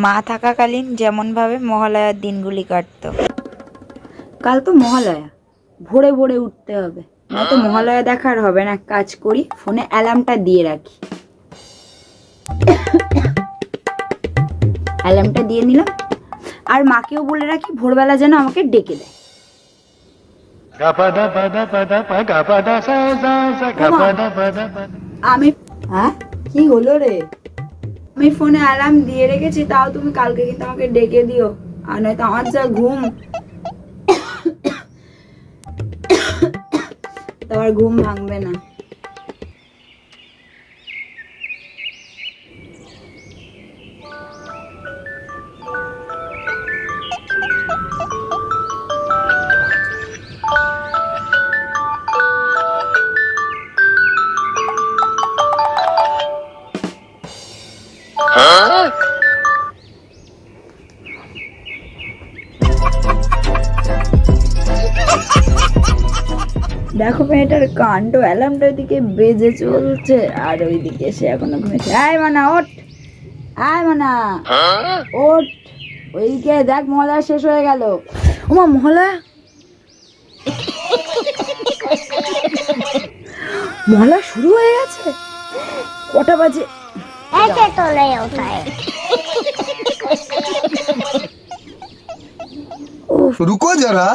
মা থাকাকালীন যেমনভাবে মহালয়ার দিনগুলি কাটতো। কাল তো মহালয়া, ভোরে ভোরে উঠতে হবে, নয়তো মহালয়া দেখার হবে না। কাজ করি, ফোনে অ্যালার্মটা দিয়ে রাখি। অ্যালার্মটা দিয়ে নিলাম, আর মাকেও বলে রাখি ভোরবেলা যেন আমাকে ডেকে দেয়। আমি হ্যাঁ, কি হলো রে? আমি ফোনে অ্যালার্ম দিয়ে রেখেছি, তাও তুমি কালকে কিন্তু আমাকে ডেকে দিও, আর নয়তো আমার যা ঘুম, তোমার ঘুম ভাঙবে না। দেখো মেয়েটার কাণ্ড, অ্যালার্মটা ওইদিকে বেজে চলছে আর ওইদিকে সে এখনো ঘুমেছে। আয় মানা ওঠ, আয় মানা ওঠ, ওইদিকে দেখ মহালয়া শেষ হয়ে গেল। ওমা মহালয়া, মহালয়া শুরু হয়ে গেছে। কটা বাজে? रुको जरा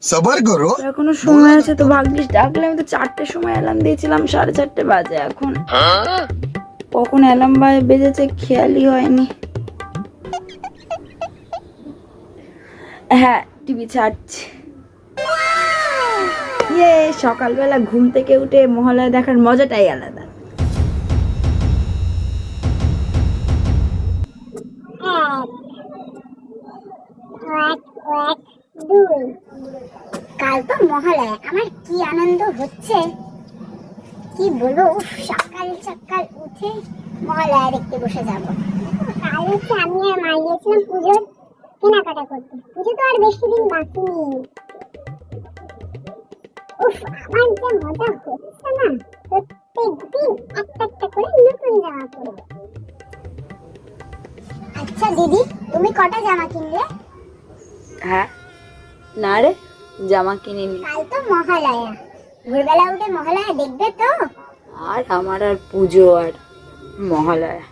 सबर करो। এখনো সময় আছে তো, ভাগ্যিস ডাকলে। আমি তো 4টের সময় অ্যালার্ম দিয়েছিলাম, 4:30 বাজে এখন। কখন অ্যালার্ম বেজেছে খেয়ালই হয়নি। হ্যাঁ, টিভি ছাড়ছি। ইয়ে, সকালবেলা ঘুম থেকে উঠে মহালয়া দেখার মজাটাই আলাদা। কাল তো মহালয়া, আমার কি আনন্দ হচ্ছে কি বলবো। উফ, সকাল সকাল উঠে মহালয়া দেখতে বসে যাব। কাল হচ্ছে আমি আর মা গিয়েছিলাম পুজোর কেনাকাটা করতে। পুজো তো আর বেশি দিন বাকি নেই। উফ, আমার যে মজা হচ্ছে না, প্রত্যেক দিন একটা একটা করে নতুন জামা পরবো। আচ্ছা দিদি, তুমি কটা জামা কিনলে? হ্যাঁ, না রে, জামা কিনিনি। কাল তো মহালয়া, ভোরবেলা উঠে মহালয়া দেখবে তো? আর আমার আর পুজো আর মহালয়া